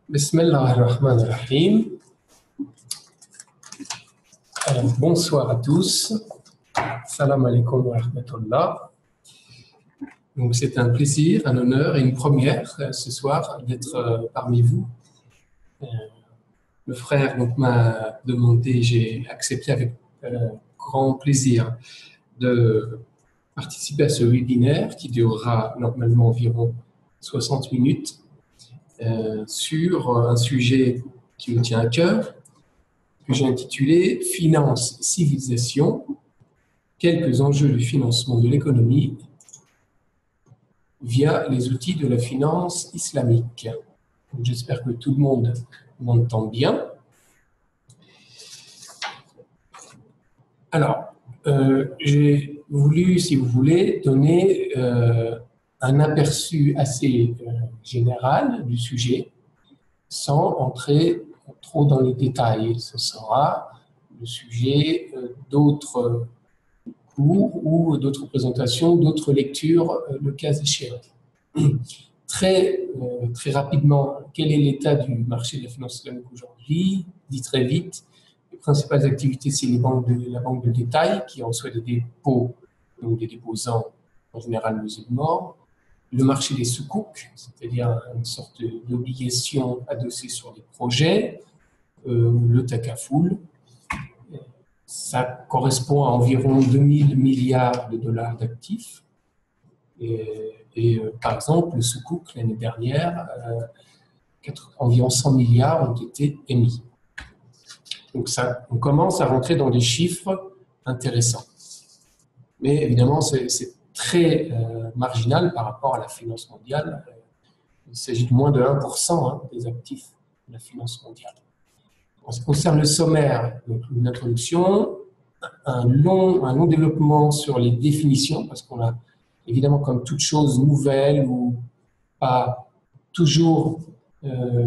Bismillahirrahmanirrahim. Alors, bonsoir à tous. Salam alaikum wa rahmatullah. Donc, c'est un plaisir, un honneur et une première ce soir d'être parmi vous. Le frère m'a demandé, j'ai accepté avec grand plaisir de participer à ce webinaire qui durera normalement environ 60 minutes sur un sujet qui me tient à cœur, que j'ai intitulé « Finance, civilisation, quelques enjeux du financement de l'économie via les outils de la finance islamique ». J'espère que tout le monde m'entend bien. Alors, j'ai voulu, si vous voulez, donner un aperçu assez général du sujet, sans entrer trop dans les détails. Ce sera le sujet d'autres cours ou d'autres présentations, d'autres lectures, le cas échéant. Très rapidement, quel est l'état du marché de la finance islamique aujourd'hui? Dit très vite, les principales activités, c'est la banque de détail qui reçoit des dépôts, donc des déposants en général musulmans. Le marché des soukouk, c'est-à-dire une sorte d'obligation adossée sur des projets, le takafoul, ça correspond à environ 2000 milliards de dollars d'actifs. Et par exemple, le soukouk, l'année dernière, environ 100 milliards ont été émis. Donc on commence à rentrer dans des chiffres intéressants. Mais évidemment, c'est très marginal par rapport à la finance mondiale. Il s'agit de moins de 1% des actifs de la finance mondiale. En ce qui concerne le sommaire, donc une introduction, un long développement sur les définitions, parce qu'on a évidemment, comme toute chose nouvelle ou pas toujours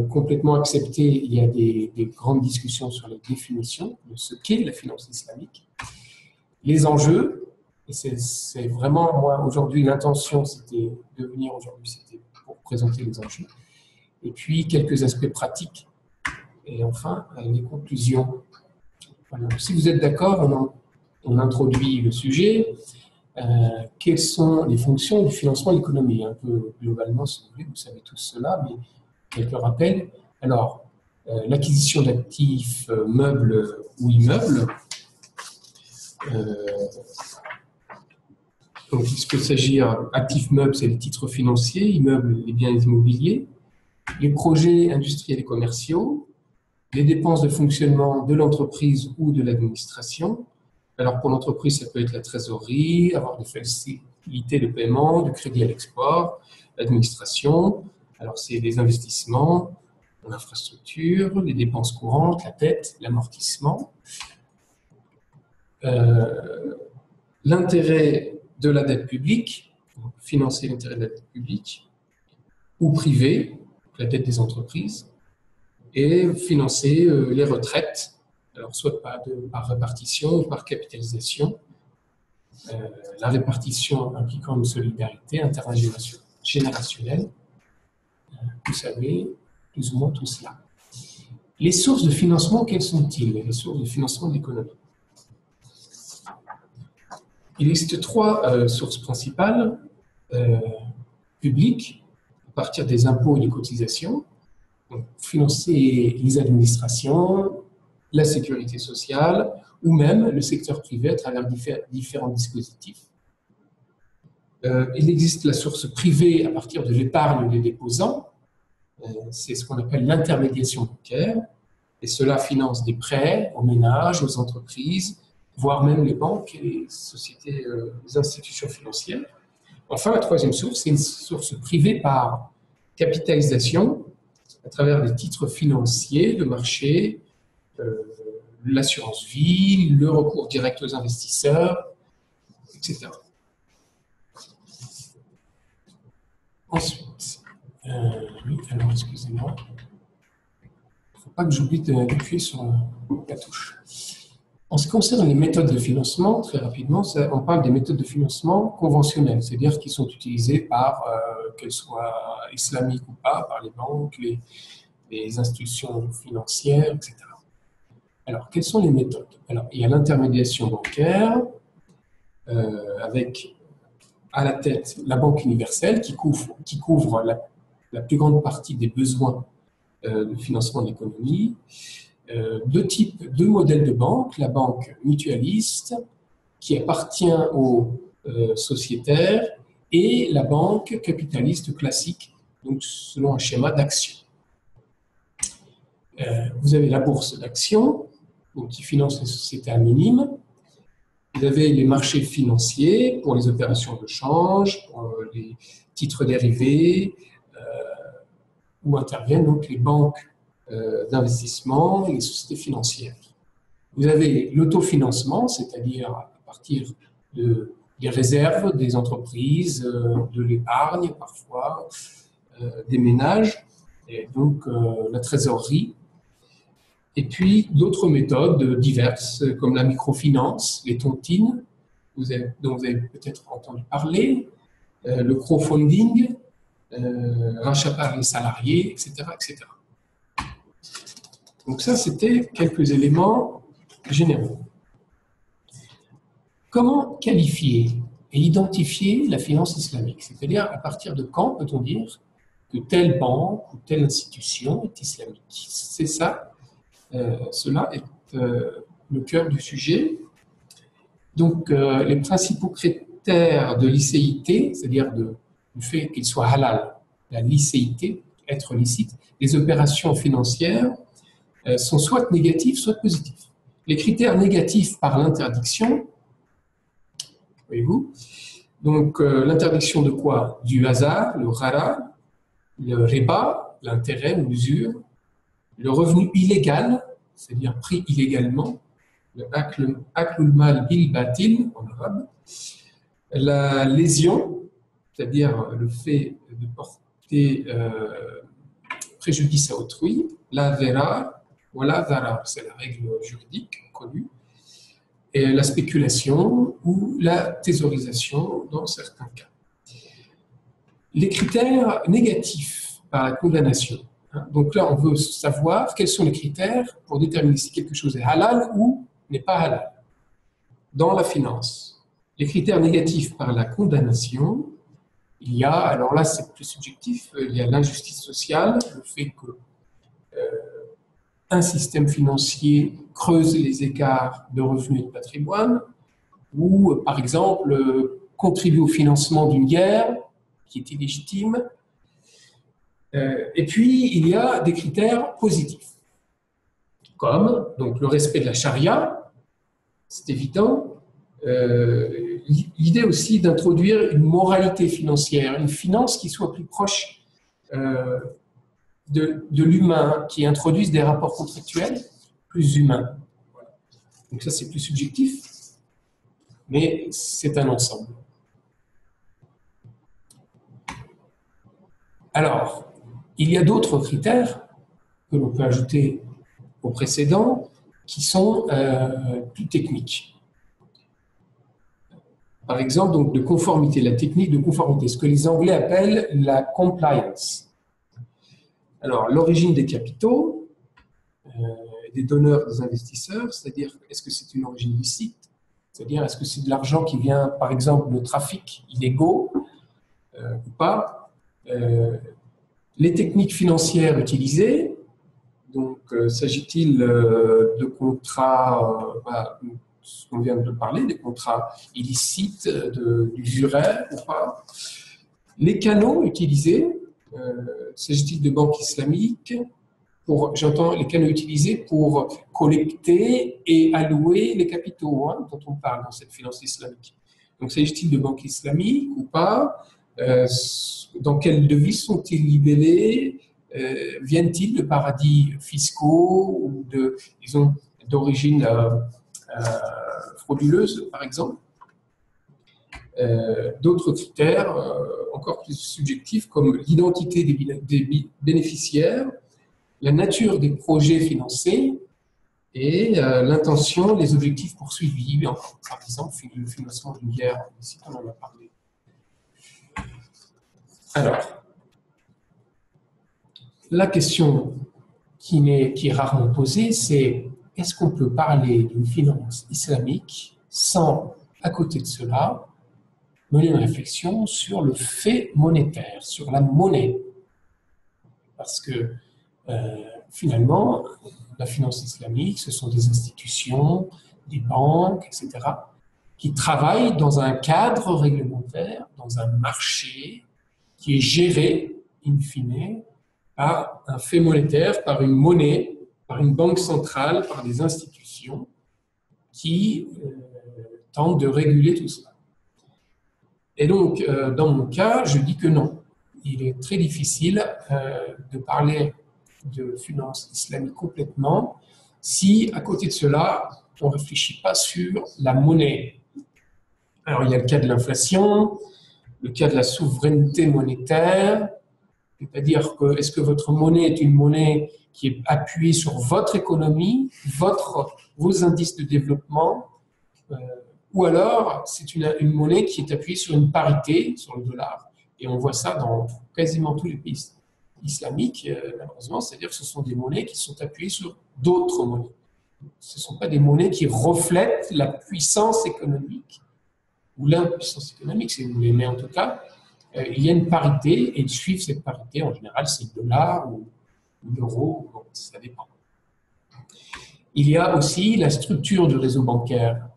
complètement acceptée, il y a des grandes discussions sur les définitions de ce qu'est la finance islamique. Les enjeux, et c'est vraiment, moi, aujourd'hui, l'intention, c'était de venir aujourd'hui, c'était pour présenter les enjeux. Et puis, quelques aspects pratiques. Et enfin, les conclusions. Voilà. Si vous êtes d'accord, on introduit le sujet. Quelles sont les fonctions du financement de l'économie? Un peu globalement, si vous voulez, vous savez tous cela, mais quelques rappels. Alors, l'acquisition d'actifs meubles ou immeubles. Donc, il peut s'agir actifs meubles, c'est les titres financiers, immeubles, les biens immobiliers, les projets industriels et commerciaux, les dépenses de fonctionnement de l'entreprise ou de l'administration. Alors, pour l'entreprise, ça peut être la trésorerie, avoir des facilités de paiement, du crédit à l'export, l'administration. Alors, c'est les investissements en infrastructure, les dépenses courantes, la dette, l'amortissement. L'intérêt de la dette publique, financer l'intérêt de la dette publique, ou privée, la dette des entreprises, et financer les retraites, alors soit par répartition ou par capitalisation, la répartition impliquant une solidarité intergénérationnelle. Vous savez plus ou moins tout cela. Les sources de financement, quelles sont-ils? Les sources de financement de l'économie. Il existe trois sources principales publiques, à partir des impôts et des cotisations. Donc, financer les administrations, la sécurité sociale ou même le secteur privé à travers différents dispositifs. Il existe la source privée à partir de l'épargne des déposants. C'est ce qu'on appelle l'intermédiation bancaire. Et cela finance des prêts aux ménages, aux entreprises, voire même les banques et les sociétés, les institutions financières. Enfin, la troisième source, c'est une source privée par capitalisation à travers des titres financiers de marché, l'assurance vie, le recours direct aux investisseurs, etc. Ensuite, oui, alors excusez-moi, il ne faut pas que j'oublie d'appuyer sur la touche. En ce qui concerne les méthodes de financement, très rapidement, on parle des méthodes de financement conventionnelles, c'est-à-dire qui sont utilisées par, qu'elles soient islamiques ou pas, par les banques, les institutions financières, etc. Alors, quelles sont les méthodes? Alors, il y a l'intermédiation bancaire, avec à la tête la Banque universelle qui couvre la plus grande partie des besoins de financement de l'économie. Deux modèles de banque, la banque mutualiste qui appartient aux sociétaires et la banque capitaliste classique, donc selon un schéma d'action. Vous avez la bourse d'actions, qui finance les sociétés anonymes. Vous avez les marchés financiers pour les opérations de change, pour les titres dérivés, où interviennent donc les banques d'investissement et les sociétés financières. Vous avez l'autofinancement, c'est-à-dire à partir des réserves des entreprises, de l'épargne parfois, des ménages, et donc la trésorerie. Et puis d'autres méthodes diverses, comme la microfinance, les tontines, dont vous avez peut-être entendu parler, le crowdfunding, rachat par les salariés, etc., etc. Donc ça, c'était quelques éléments généraux. Comment qualifier et identifier la finance islamique? C'est-à-dire, à partir de quand peut-on dire que telle banque ou telle institution est islamique? C'est ça, cela est le cœur du sujet. Donc, les principaux critères de licéité, c'est-à-dire du fait qu'il soit halal, la licéité, être licite, les opérations financières sont soit négatifs, soit positifs. Les critères négatifs par l'interdiction, voyez-vous, donc l'interdiction de quoi? Du hasard, le rara, le riba, l'intérêt ou l'usure, le revenu illégal, c'est-à-dire pris illégalement, le aklul mal bil batil en arabe, la lésion, c'est-à-dire le fait de porter préjudice à autrui, la vera, voilà dharar, c'est la règle juridique connue, et la spéculation ou la thésaurisation dans certains cas. Les critères négatifs par la condamnation. Donc là, on veut savoir quels sont les critères pour déterminer si quelque chose est halal ou n'est pas halal dans la finance. Les critères négatifs par la condamnation, il y a, alors là c'est plus subjectif, il y a l'injustice sociale, le fait que un système financier creuse les écarts de revenus et de patrimoine, ou par exemple contribue au financement d'une guerre qui est illégitime. Et puis il y a des critères positifs, comme donc le respect de la charia, c'est évident. L'idée aussi d'introduire une moralité financière, une finance qui soit plus proche de l'humain, qui introduise des rapports contractuels plus humains. Voilà. Donc ça, c'est plus subjectif, mais c'est un ensemble. Alors, il y a d'autres critères que l'on peut ajouter aux précédents qui sont plus techniques. Par exemple, donc, de conformité, la technique de conformité, ce que les Anglais appellent la compliance. Alors, l'origine des capitaux, des donneurs, des investisseurs, c'est-à-dire est-ce que c'est une origine licite, c'est-à-dire est-ce que c'est de l'argent qui vient, par exemple, de trafics illégaux ou pas, les techniques financières utilisées, donc s'agit-il de contrats, ce qu'on vient de parler, des contrats illicites, d'usuraires ou pas, les canaux utilisés, s'agit-il de banques islamiques, j'entends les canaux utilisés pour collecter et allouer les capitaux dont on parle dans cette finance islamique. Donc, s'agit-il de banques islamiques ou pas? Dans quelles devises sont-ils libellés? Viennent-ils de paradis fiscaux ou disons, d'origine frauduleuse, par exemple? D'autres critères encore plus subjectifs, comme l'identité des bénéficiaires, la nature des projets financés et l'intention, les objectifs poursuivis, par exemple le financement d'une guerre, ici on en a parlé. Alors, la question qui est rarement posée, c'est est-ce qu'on peut parler d'une finance islamique sans, à côté de cela, mener une réflexion sur le fait monétaire, sur la monnaie. Parce que finalement, la finance islamique, ce sont des institutions, des banques, etc., qui travaillent dans un cadre réglementaire, dans un marché qui est géré, in fine, par un fait monétaire, par une monnaie, par une banque centrale, par des institutions qui tentent de réguler tout cela. Et donc, dans mon cas, je dis que non. Il est très difficile de parler de finance islamique complètement si, à côté de cela, on ne réfléchit pas sur la monnaie. Alors, il y a le cas de l'inflation, le cas de la souveraineté monétaire, c'est-à-dire que est-ce que votre monnaie est une monnaie qui est appuyée sur votre économie, vos indices de développement, ou alors c'est une monnaie qui est appuyée sur une parité, sur le dollar. Et on voit ça dans quasiment tous les pays islamiques, malheureusement, c'est-à-dire que ce sont des monnaies qui sont appuyées sur d'autres monnaies. Ce ne sont pas des monnaies qui reflètent la puissance économique, ou l'impuissance économique, si vous voulez, mais en tout cas, il y a une parité, et ils suivent cette parité. En général, c'est le dollar ou l'euro, bon, ça dépend. Il y a aussi la structure du réseau bancaire.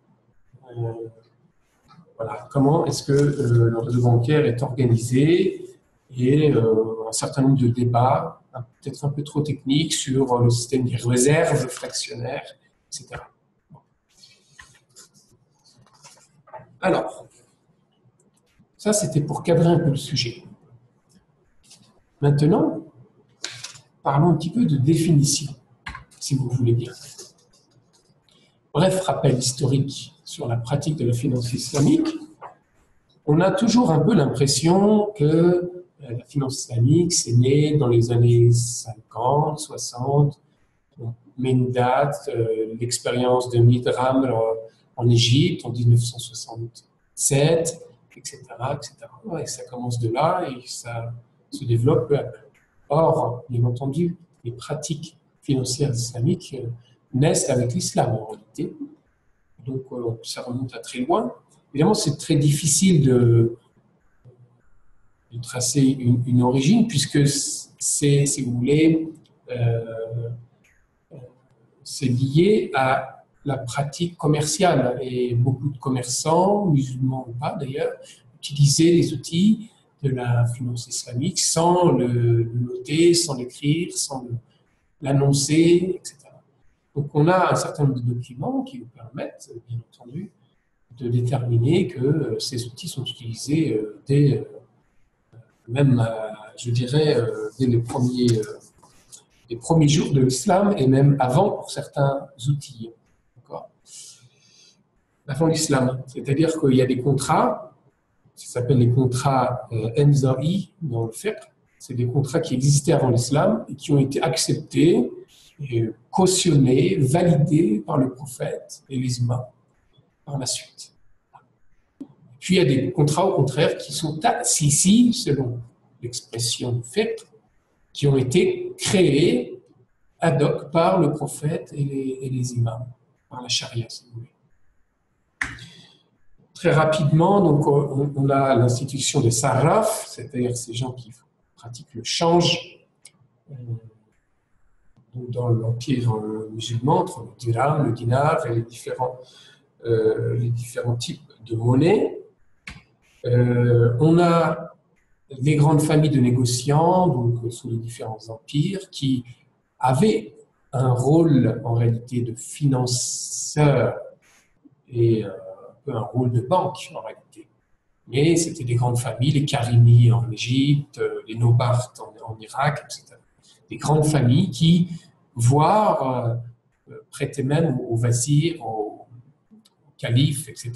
Voilà, comment est-ce que le réseau bancaire est organisé, et un certain nombre de débats, peut-être un peu trop techniques, sur le système des réserves fractionnaires, etc. Bon. Alors, ça c'était pour cadrer un peu le sujet. Maintenant, parlons un petit peu de définition, si vous voulez bien. Bref rappel historique sur la pratique de la finance islamique. On a toujours un peu l'impression que la finance islamique, c'est né dans les années 50, 60, on met une date, l'expérience de Midram en Égypte en 1967, etc., etc. Et ça commence de là et ça se développe peu à peu. Or, bien entendu, les pratiques financières islamiques naissent avec l'islam en réalité. Donc, ça remonte à très loin. Évidemment, c'est très difficile de tracer une origine, puisque c'est, si vous voulez, c'est lié à la pratique commerciale. Et beaucoup de commerçants, musulmans ou pas d'ailleurs, utilisaient les outils de la finance islamique sans le noter, sans l'écrire, sans l'annoncer, etc. Donc, on a un certain nombre de documents qui nous permettent, bien entendu, de déterminer que ces outils sont utilisés dès, même, je dirais, dès les premiers jours de l'islam et même avant pour certains outils. Avant l'islam, c'est-à-dire qu'il y a des contrats, ça s'appelle les contrats Enza'i dans le fiqh, c'est des contrats qui existaient avant l'islam et qui ont été acceptés, et cautionnés, validés par le prophète et les imams par la suite. Puis il y a des contrats au contraire qui sont ici, selon l'expression fiqh, qui ont été créés ad hoc par le prophète et les imams, par la charia, si vous voulez. Très rapidement, donc, on a l'institution des sarraf, c'est-à-dire ces gens qui pratiquent le change dans l'empire musulman, entre le dirham, le dinar et les différents types de monnaies. On a les grandes familles de négociants, donc sous les différents empires, qui avaient un rôle en réalité de financeur et un peu un rôle de banque en réalité. Mais c'était des grandes familles, les Karimi en Égypte, les Nobart en Irak, etc. Des grandes familles qui, voire prêtaient même aux wazirs, aux califes, etc.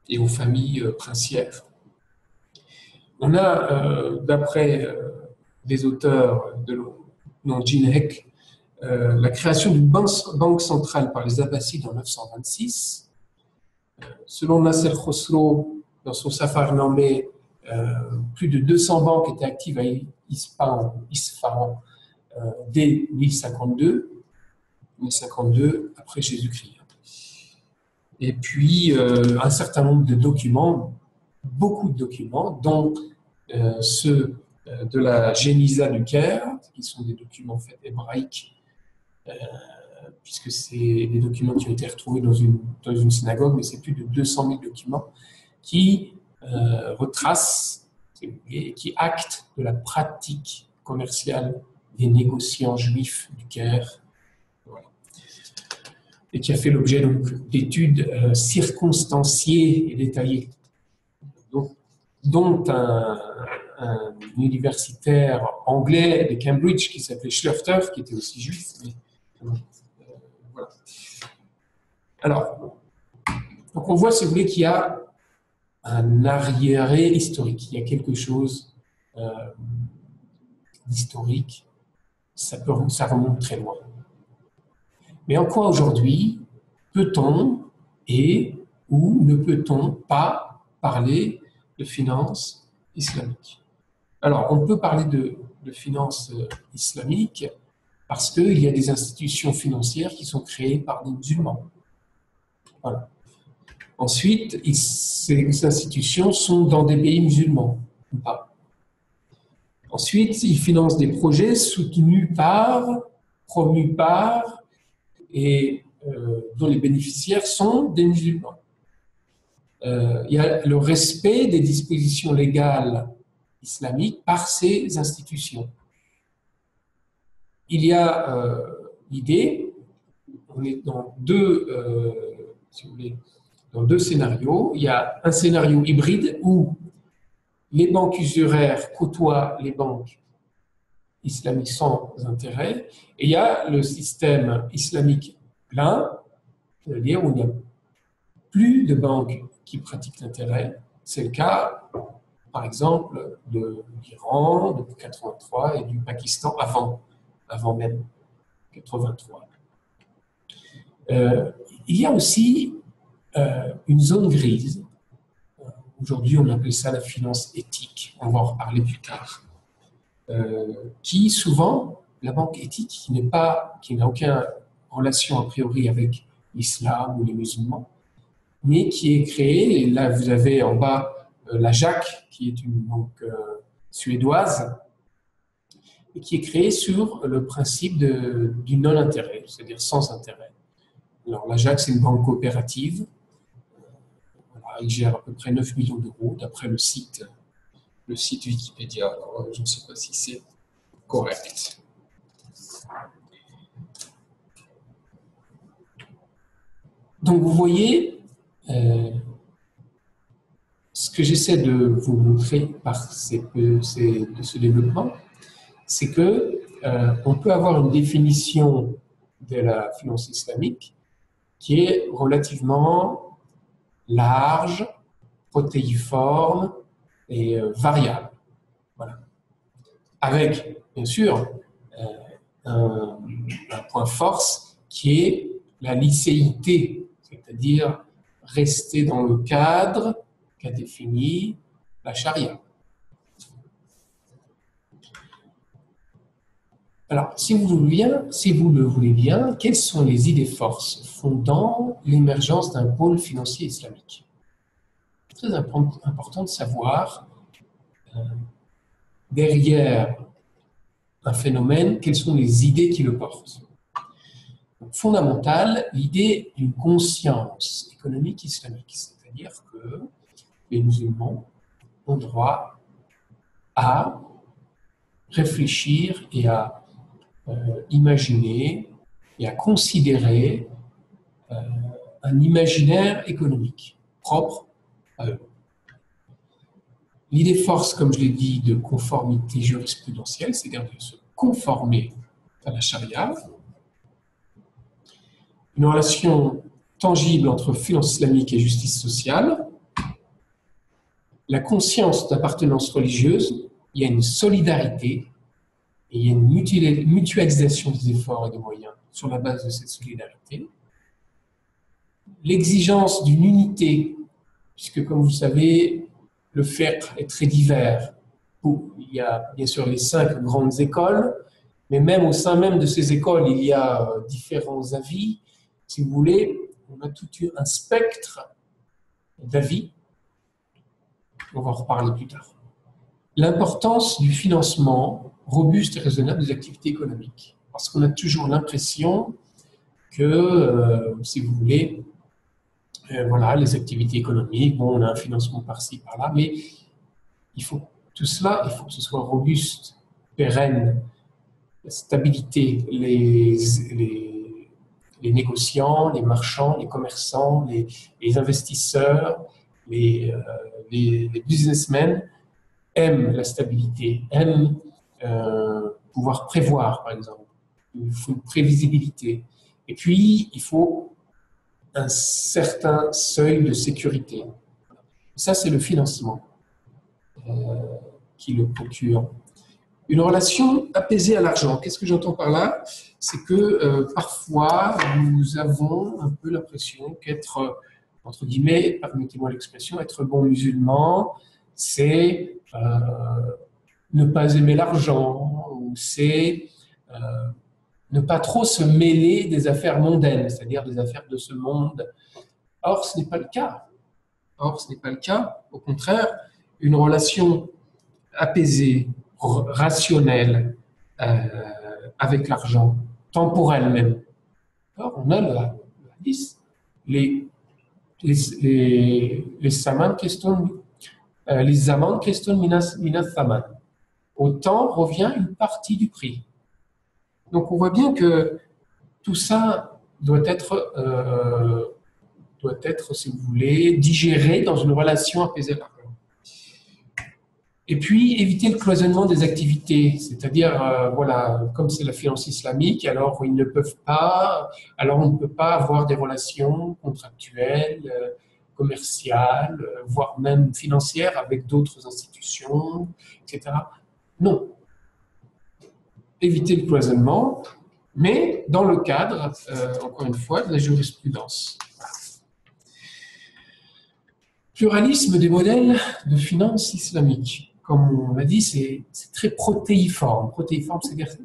et aux familles princières. On a, d'après des auteurs de Jinhek, la création d'une banque centrale par les Abbassides en 926. Selon Nasser Khosrow, dans son Safarnameh, plus de 200 banques étaient actives à Isfahan dès 1052 après Jésus-Christ. Et puis, un certain nombre de documents, beaucoup de documents, dont ceux de la Génisa du Caire, qui sont des documents en fait hébraïques, puisque c'est des documents qui ont été retrouvés dans une synagogue, mais c'est plus de 200 000 documents qui retracent et qui actent de la pratique commerciale des négociants juifs du Caire, voilà. Et qui a fait l'objet d'études circonstanciées et détaillées, dont un universitaire anglais de Cambridge qui s'appelait Schluchter, qui était aussi juif. Mais, voilà. Alors, donc on voit, si vous voulez, qu'il y a un arriéré historique. Il y a quelque chose d'historique. Ça remonte très loin. Mais en quoi aujourd'hui peut-on et ou ne peut-on pas parler de finances islamiques? Alors, on peut parler de finances islamiques parce qu'il y a des institutions financières qui sont créées par des musulmans. Voilà. Ensuite, ces institutions sont dans des pays musulmans ou pas. Ensuite, ils financent des projets soutenus par, promus par, et dont les bénéficiaires sont des musulmans. Il y a le respect des dispositions légales islamiques par ces institutions. Il y a l'idée, on est dans si vous voulez, dans deux scénarios. Il y a un scénario hybride où les banques usuraires côtoient les banques islamiques sans intérêt, et il y a le système islamique plein, c'est-à-dire où il n'y a plus de banques qui pratiquent l'intérêt. C'est le cas, par exemple, de l'Iran depuis 1983 et du Pakistan avant même 1983. Il y a aussi une zone grise. Aujourd'hui, on appelle ça la finance éthique. On va en reparler plus tard. Qui souvent, la banque éthique, qui n'a aucune relation a priori avec l'islam ou les musulmans, mais qui est créée, et là vous avez en bas la JAC, qui est une banque suédoise, et qui est créée sur le principe du non-intérêt, c'est-à-dire sans intérêt. Alors la JAC, c'est une banque coopérative. Voilà, il gère à peu près 9 millions d'euros, d'après le site Wikipédia. Alors, je ne sais pas si c'est correct. Donc vous voyez, ce que j'essaie de vous montrer par ce développement, c'est que on peut avoir une définition de la finance islamique qui est relativement large, protéiforme et variable. Voilà. Avec, bien sûr, un point force qui est la licéité, c'est-à-dire rester dans le cadre qu'a défini la charia. Alors, si vous le voulez bien, quelles sont les idées forces fondant l'émergence d'un pôle financier islamique? C'est très important de savoir, derrière un phénomène, quelles sont les idées qui le portent. Donc, fondamentale, l'idée d'une conscience économique islamique, c'est-à-dire que les musulmans ont droit à réfléchir et à imaginer et à considérer un imaginaire économique propre à eux. L'idée force, comme je l'ai dit, de conformité jurisprudentielle, c'est-à-dire de se conformer à la charia, une relation tangible entre finance islamique et justice sociale, la conscience d'appartenance religieuse, il y a une solidarité et il y a une mutualisation des efforts et des moyens sur la base de cette solidarité, l'exigence d'une unité, puisque comme vous savez, le fiqh est très divers. Il y a bien sûr les 5 grandes écoles, mais même au sein même de ces écoles, il y a différents avis. Si vous voulez, on a tout un spectre d'avis. On va en reparler plus tard. L'importance du financement robuste et raisonnable des activités économiques. Parce qu'on a toujours l'impression que, si vous voulez, voilà, les activités économiques, bon, on a un financement par-ci, par-là, mais tout cela, il faut que ce soit robuste, pérenne, stabilité. Les négociants, les marchands, les commerçants, les investisseurs, les businessmen aiment la stabilité, aiment pouvoir prévoir, par exemple. Il faut une prévisibilité. Et puis, il faut un certain seuil de sécurité. Ça, c'est le financement qui le procure. Une relation apaisée à l'argent. Qu'est-ce que j'entends par là? C'est que parfois, nous avons un peu l'impression qu'être, entre guillemets, permettez-moi l'expression, être bon musulman, c'est ne pas aimer l'argent, ou c'est ne pas trop se mêler des affaires mondaines, c'est-à-dire des affaires de ce monde. Or, ce n'est pas le cas. Or, ce n'est pas le cas. Au contraire, une relation apaisée, rationnelle avec l'argent, temporelle même. Alors, on a la liste. Les saman keston, les zaman keston minas saman. Au temps revient une partie du prix. Donc, on voit bien que tout ça doit être, si vous voulez, digéré dans une relation apaisée à l'argent. Et puis, éviter le cloisonnement des activités, c'est-à-dire, voilà, comme c'est la finance islamique, alors ils ne peuvent pas, alors on ne peut pas avoir des relations contractuelles, commerciales, voire même financières avec d'autres institutions, etc. Non. Éviter le cloisonnement, mais dans le cadre, encore une fois, de la jurisprudence. Pluralisme des modèles de finance islamique. Comme on l'a dit, c'est très protéiforme. Protéiforme, c'est-à-dire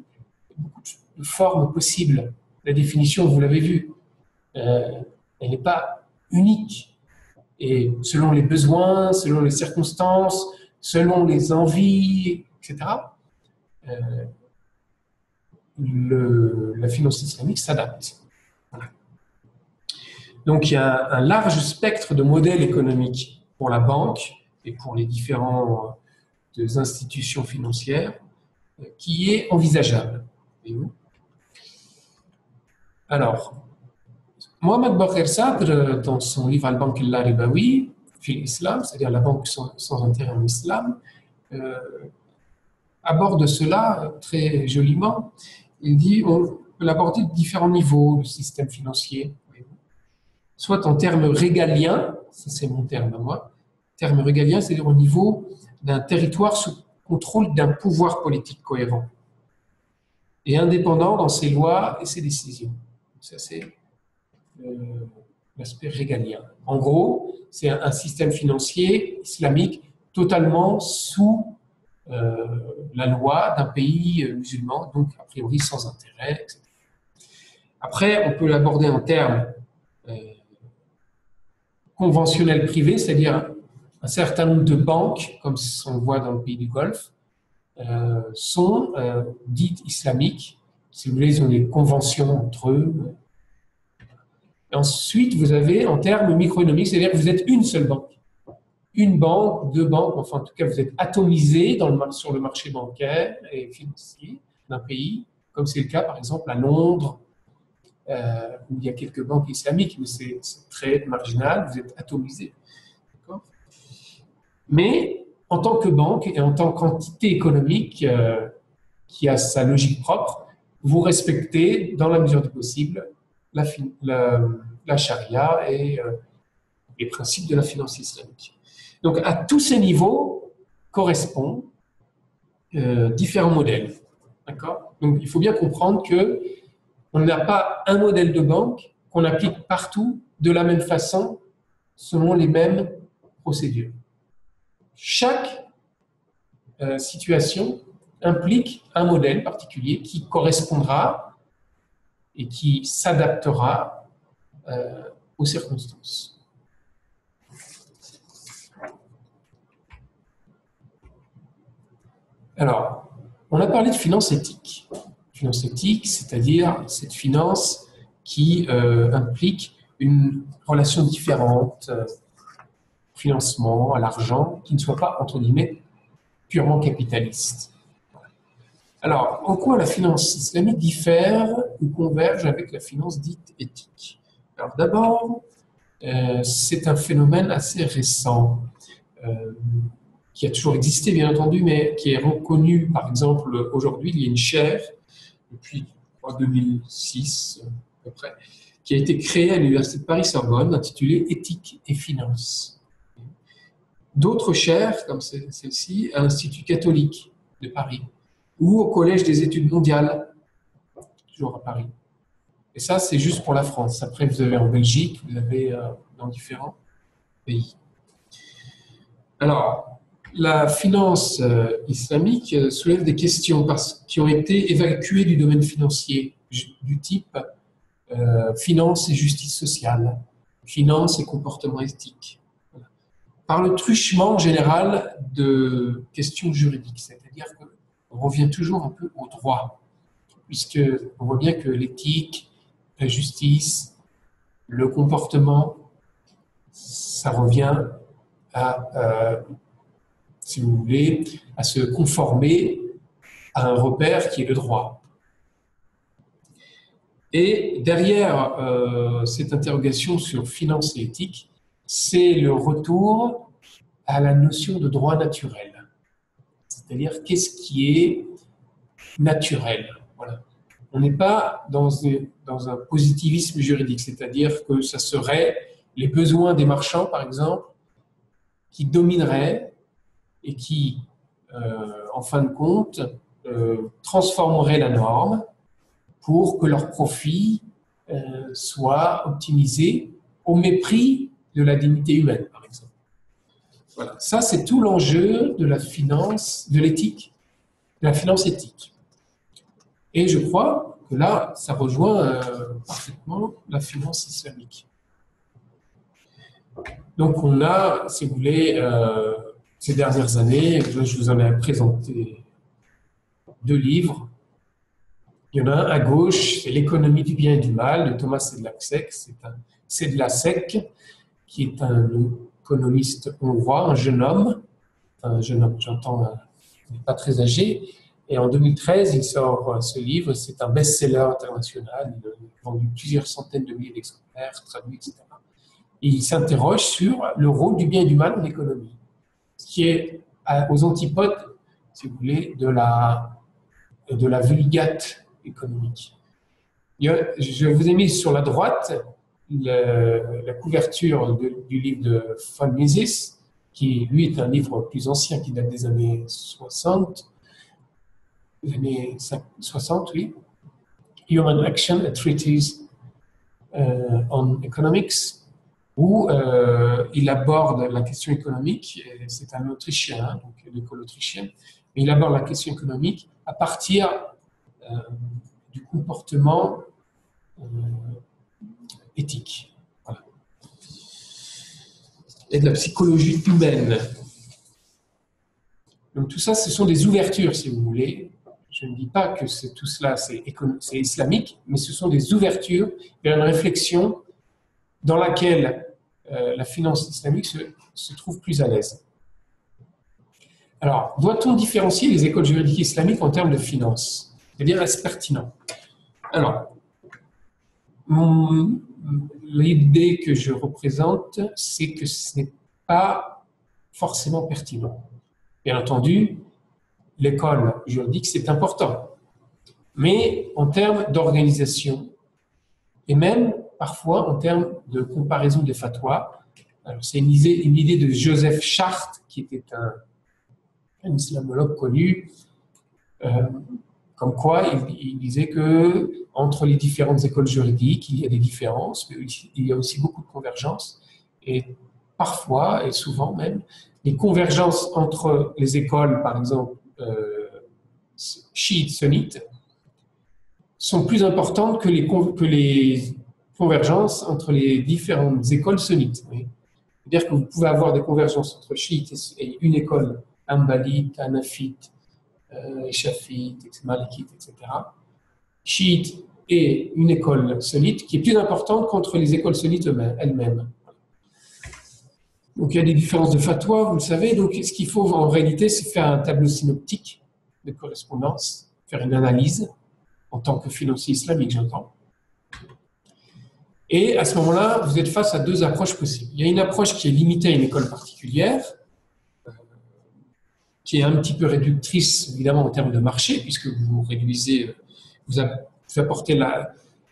beaucoup de formes possibles. La définition, vous l'avez vu, elle n'est pas unique. Et selon les besoins, selon les circonstances, selon les envies, etc., la finance islamique s'adapte. Voilà. Donc, il y a un large spectre de modèles économiques pour la banque et pour les différentes institutions financières qui est envisageable. Alors, Mohamed Bakr Sadr, dans son livre Al-Bank al-Ribawi, fil Islam, c'est-à-dire la banque sans intérêt en islam, aborde cela très joliment. Il dit on peut l'aborder de différents niveaux, le système financier, soit en termes régaliens, ça c'est mon terme à moi, terme régalien, c'est-à-dire au niveau d'un territoire sous contrôle d'un pouvoir politique cohérent et indépendant dans ses lois et ses décisions. Ça, c'est l'aspect régalien. En gros, c'est un système financier islamique totalement sous la loi d'un pays musulman, donc a priori sans intérêt, etc. Après, on peut l'aborder en termes conventionnels privés, c'est-à-dire un certain nombre de banques, comme on le voit dans le pays du Golfe, sont dites islamiques. Si vous voulez, ils ont des conventions entre eux. Et ensuite, vous avez en termes microéconomiques, c'est-à-dire que vous êtes une seule banque. Une banque, deux banques, enfin en tout cas, vous êtes atomisé sur le marché bancaire et financier d'un pays, comme c'est le cas par exemple à Londres, où il y a quelques banques islamiques, mais c'est très marginal, vous êtes atomisé. Mais en tant que banque et en tant qu'entité économique qui a sa logique propre, vous respectez, dans la mesure du possible, la charia et les principes de la finance islamique. Donc, à tous ces niveaux correspondent différents modèles. D'accord ? Donc, il faut bien comprendre qu'on n'a pas un modèle de banque qu'on applique partout de la même façon, selon les mêmes procédures. Chaque situation implique un modèle particulier qui correspondra et qui s'adaptera aux circonstances. Alors, on a parlé de finance éthique. Finance éthique, c'est-à-dire cette finance qui implique une relation différente au financement, à l'argent, qui ne soit pas, entre guillemets, purement capitaliste. Alors, en quoi la finance islamique diffère ou converge avec la finance dite éthique? Alors d'abord, c'est un phénomène assez récent, qui a toujours existé bien entendu, mais qui est reconnu, par exemple, aujourd'hui, il y a une chaire, depuis 2006 à peu près, qui a été créée à l'Université de Paris-Sorbonne, intitulée Éthique et Finance. D'autres chaires, comme celle-ci, à l'Institut catholique de Paris, ou au Collège des études mondiales, toujours à Paris. Et ça, c'est juste pour la France. Après, vous avez en Belgique, vous avez dans différents pays. Alors, la finance islamique soulève des questions qui ont été évacuées du domaine financier, du type finance et justice sociale, finance et comportement éthique, par le truchement en général de questions juridiques, c'est-à-dire qu'on revient toujours un peu au droit, puisqu'on voit bien que l'éthique, la justice, le comportement, ça revient à, si vous voulez, à se conformer à un repère qui est le droit. Et derrière cette interrogation sur finance et éthique, c'est le retour à la notion de droit naturel. C'est-à-dire, qu'est-ce qui est naturel? Voilà. On n'est pas dans un positivisme juridique, c'est-à-dire que ça serait les besoins des marchands, par exemple, qui domineraient et qui, en fin de compte, transformeraient la norme pour que leur profit soit optimisé au mépris de la dignité humaine, par exemple. Voilà. Ça, c'est tout l'enjeu de la finance, de l'éthique, de la finance éthique. Et je crois que là, ça rejoint parfaitement la finance islamique. Donc, on a, si vous voulez, ces dernières années, je vous en ai présenté 2 livres. Il y en a un à gauche, c'est L'économie du bien et du mal de Thomas Sedlacek, qui est un économiste hongrois, un jeune homme, j'entends, pas très âgé. Et en 2013, il sort ce livre, c'est un best-seller international, il a vendu plusieurs centaines de milliers d'exemplaires, traduit, etc. Et il s'interroge sur le rôle du bien et du mal en économie, ce qui est aux antipodes, si vous voulez, de la vulgate économique. Je vous ai mis sur la droite la couverture du livre de von Mises, qui lui est un livre plus ancien, qui date des années 60, oui. Human Action, a Treatise on Economics, où il aborde la question économique. C'est un Autrichien, donc l'école autrichienne, mais il aborde la question économique à partir du comportement éthique. Voilà. Et de la psychologie humaine. Donc tout ça, ce sont des ouvertures, si vous voulez. Je ne dis pas que tout cela, c'est islamique, mais ce sont des ouvertures vers une réflexion dans laquelle la finance islamique se trouve plus à l'aise. Alors, doit-on différencier les écoles juridiques islamiques en termes de finance? C'est-à-dire, est-ce pertinent? Alors, l'idée que je représente, c'est que ce n'est pas forcément pertinent. Bien entendu, l'école juridique, c'est important. Mais en termes d'organisation, et même parfois en termes de comparaison des fatwas, c'est une idée de Joseph Schacht, qui était un islamologue connu, comme quoi il disait que entre les différentes écoles juridiques, il y a des différences, mais il y a aussi beaucoup de convergences. Et parfois, et souvent même, les convergences entre les écoles, par exemple, chiites, sunnites, sont plus importantes que les convergences entre les différentes écoles sunnites. Oui. C'est-à-dire que vous pouvez avoir des convergences entre chiites et une école hanbalite, hanafite, chafite, malikite, etc. Chiite et une école sunnite qui est plus importante qu'entre les écoles sunnites elles-mêmes. Donc il y a des différences de fatwa, vous le savez. Donc ce qu'il faut en réalité, c'est faire un tableau synoptique de correspondance, faire une analyse en tant que financier islamique, j'entends. Et à ce moment-là, vous êtes face à deux approches possibles. Il y a une approche qui est limitée à une école particulière, qui est un petit peu réductrice, évidemment, en termes de marché, puisque vous réduisez, vous apportez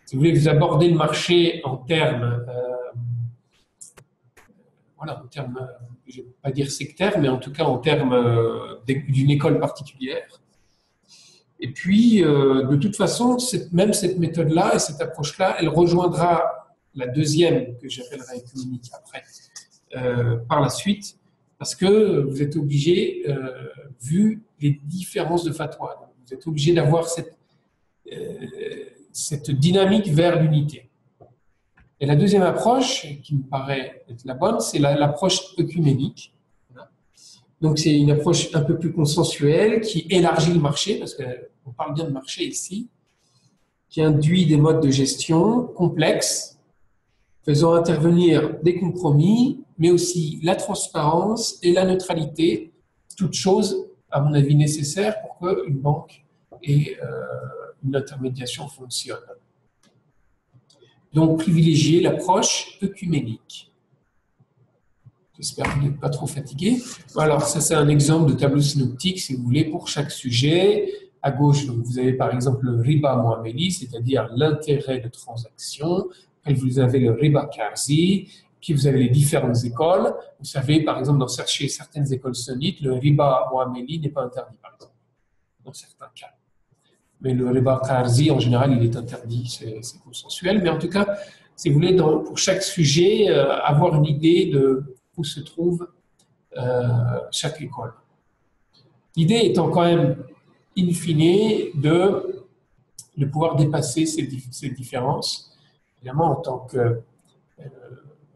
si vous voulez, vous abordez le marché en termes, voilà, en termes, je ne vais pas dire sectaires, mais en tout cas en termes d'une école particulière. Et puis, de toute façon, même cette méthode-là et cette approche-là, elle rejoindra la deuxième, que j'appellerai économique après, par la suite, parce que vous êtes obligé, vu les différences de fatwa, vous êtes obligé d'avoir cette dynamique vers l'unité. Et la deuxième approche, qui me paraît être la bonne, c'est l'approche œcuménique. Donc c'est une approche un peu plus consensuelle, qui élargit le marché, parce qu'on parle bien de marché ici, qui induit des modes de gestion complexes, faisant intervenir des compromis, mais aussi la transparence et la neutralité, toutes choses, à mon avis, nécessaires pour qu'une banque et une intermédiation fonctionnent. Donc, privilégier l'approche œcuménique. J'espère que vous n'êtes pas trop fatigué. Alors, ça, c'est un exemple de tableau synoptique, si vous voulez, pour chaque sujet. À gauche, donc, vous avez par exemple le riba muameli, c'est-à-dire l'intérêt de transaction. Puis vous avez le riba karzi, puis vous avez les différentes écoles. Vous savez, par exemple, chez certaines écoles sunnites, le riba muameli n'est pas interdit, par exemple, dans certains cas. Mais le riba karzi, en général, il est interdit, c'est consensuel. Mais en tout cas, si vous voulez, pour chaque sujet, avoir une idée de où se trouve chaque école. L'idée étant quand même, in fine, de pouvoir dépasser ces différences. Évidemment,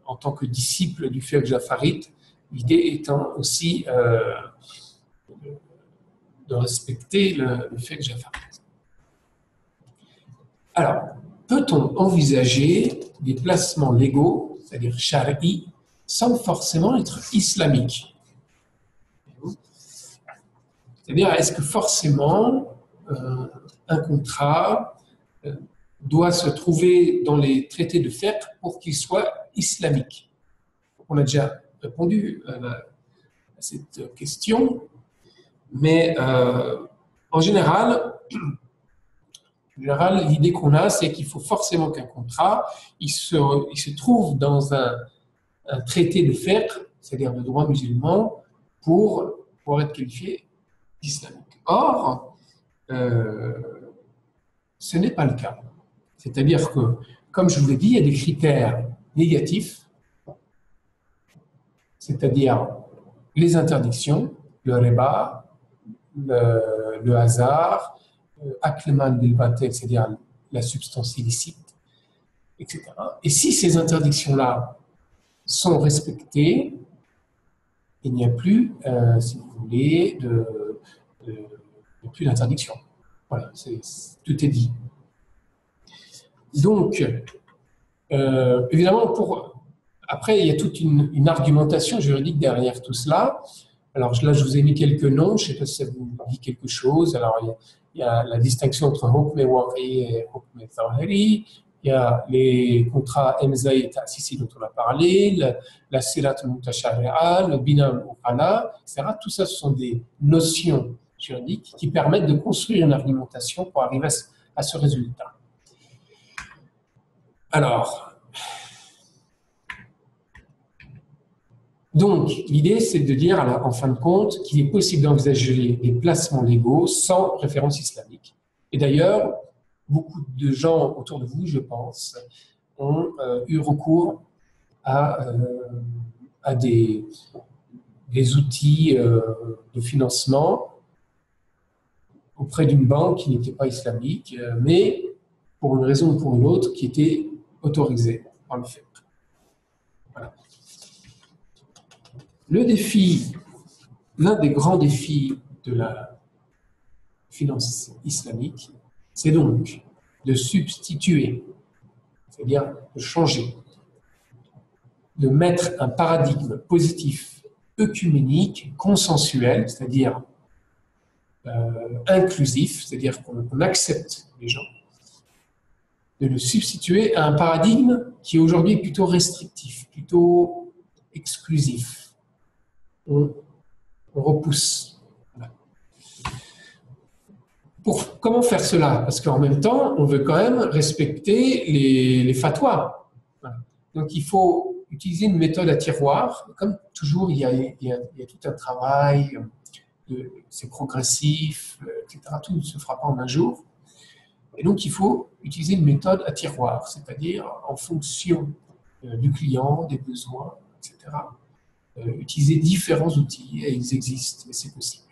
en tant que disciple du fiqh jafarite, l'idée étant aussi de respecter le fiqh jafarite. Alors, peut-on envisager des placements légaux, c'est-à-dire shari'i, sans forcément être islamique? C'est-à-dire, est-ce que forcément un contrat doit se trouver dans les traités de fiqh pour qu'il soit islamique? On a déjà répondu à cette question, mais en général, l'idée qu'on a, c'est qu'il faut forcément qu'un contrat il se trouve dans un traité de fiqh, c'est-à-dire de droit musulman, pour pouvoir être qualifié d'islamique. Or, ce n'est pas le cas. C'est-à-dire que, comme je vous l'ai dit, il y a des critères négatifs, c'est-à-dire les interdictions, le riba, le hasard, akleman bil-batil, c'est-à-dire la substance illicite, etc. Et si ces interdictions-là sont respectées, il n'y a plus, si vous voulez, plus d'interdiction. Voilà, tout est dit. Donc, évidemment, après, il y a toute une argumentation juridique derrière tout cela. Alors là, je vous ai mis quelques noms, je ne sais pas si ça vous dit quelque chose. Alors, il y a la distinction entre hukm waqi et hukm zahiri. Il y a les contrats emza et ta'sisi dont on a parlé, la sirat mutashari'a, le binam uqala, etc. Tout ça, ce sont des notions juridiques qui permettent de construire une argumentation pour arriver à ce résultat. Alors, donc, l'idée, c'est de dire, en fin de compte, qu'il est possible d'envisager des placements légaux sans référence islamique. Et d'ailleurs, beaucoup de gens autour de vous, je pense, ont eu recours à des outils de financement auprès d'une banque qui n'était pas islamique, mais pour une raison ou pour une autre, qui était autorisée par le fait. Voilà. Le défi, l'un des grands défis de la finance islamique, c'est donc de substituer, c'est-à-dire de changer, de mettre un paradigme positif, œcuménique, consensuel, c'est-à-dire inclusif, c'est-à-dire qu'on accepte les gens, de le substituer à un paradigme qui aujourd'hui est plutôt restrictif, plutôt exclusif. On repousse. Voilà. Comment faire cela? Parce qu'en même temps, on veut quand même respecter les fatwas. Voilà. Donc il faut utiliser une méthode à tiroir. Comme toujours, il y a tout un travail, c'est progressif, etc. Tout ne se fera pas en un jour. Et donc, il faut utiliser une méthode à tiroir, c'est-à-dire en fonction du client, des besoins, etc. Utiliser différents outils, et ils existent, et c'est possible.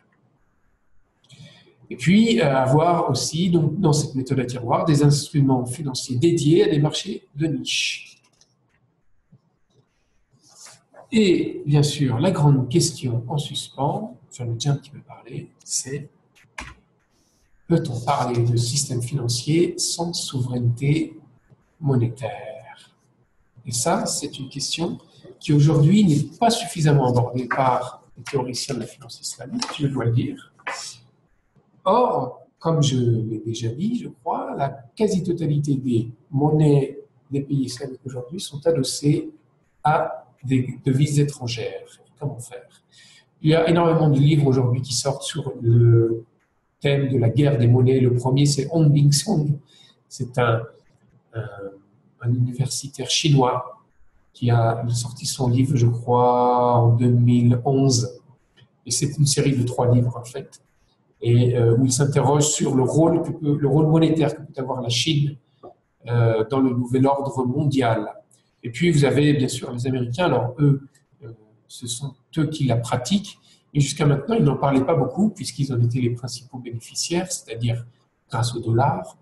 Et puis, avoir aussi, donc, dans cette méthode à tiroir, des instruments financiers dédiés à des marchés de niche. Et bien sûr, la grande question en suspens, j'en ai déjà un petit peu parlé, c'est: peut-on parler de système financier sans souveraineté monétaire? Et ça, c'est une question qui aujourd'hui n'est pas suffisamment abordée par les théoriciens de la finance islamique, je dois le dire. Or, comme je l'ai déjà dit, je crois, la quasi-totalité des monnaies des pays islamiques aujourd'hui sont adossées à des devises étrangères. Comment faire? Il y a énormément de livres aujourd'hui qui sortent sur le thème de la guerre des monnaies. Le premier, c'est Hong Bing-sung. C'est un universitaire chinois qui a sorti son livre, je crois, en 2011. Et c'est une série de 3 livres, en fait, et où il s'interroge sur le rôle monétaire que peut avoir la Chine dans le nouvel ordre mondial. Et puis, vous avez bien sûr les Américains. Alors, eux, ce sont eux qui la pratiquent. Et jusqu'à maintenant, ils n'en parlaient pas beaucoup, puisqu'ils en étaient les principaux bénéficiaires, c'est-à-dire grâce au dollar.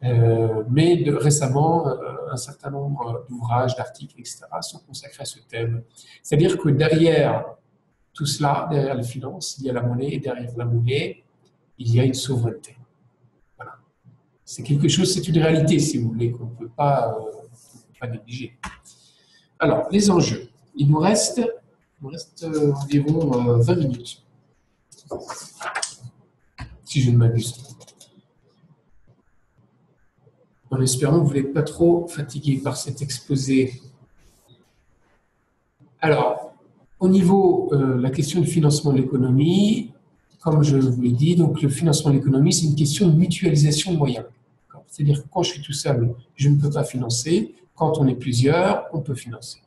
Mais récemment, un certain nombre d'ouvrages, d'articles, etc., sont consacrés à ce thème. C'est-à-dire que derrière tout cela, derrière les finances, il y a la monnaie, et derrière la monnaie, il y a une souveraineté. Voilà. C'est quelque chose, c'est une réalité, si vous voulez, qu'on ne peut pas négliger. Alors, les enjeux. Il nous reste environ 20 minutes, si je ne m'abuse. En espérant que vous n'êtes pas trop fatigué par cet exposé. Alors, au niveau la question du financement de l'économie, comme je vous l'ai dit, donc le financement de l'économie, c'est une question de mutualisation de moyens. C'est-à-dire que quand je suis tout seul, je ne peux pas financer. Quand on est plusieurs, on peut financer.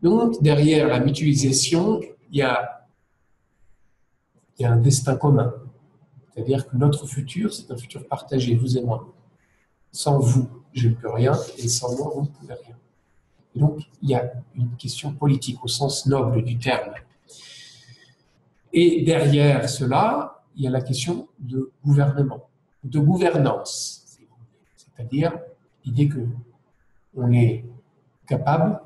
Donc, derrière la mutualisation, il y a un destin commun. C'est-à-dire que notre futur, c'est un futur partagé, vous et moi. Sans vous, je ne peux rien, et sans moi, vous ne pouvez rien. Et donc, il y a une question politique au sens noble du terme. Et derrière cela, il y a la question de gouvernement, de gouvernance. C'est-à-dire l'idée qu'on est capable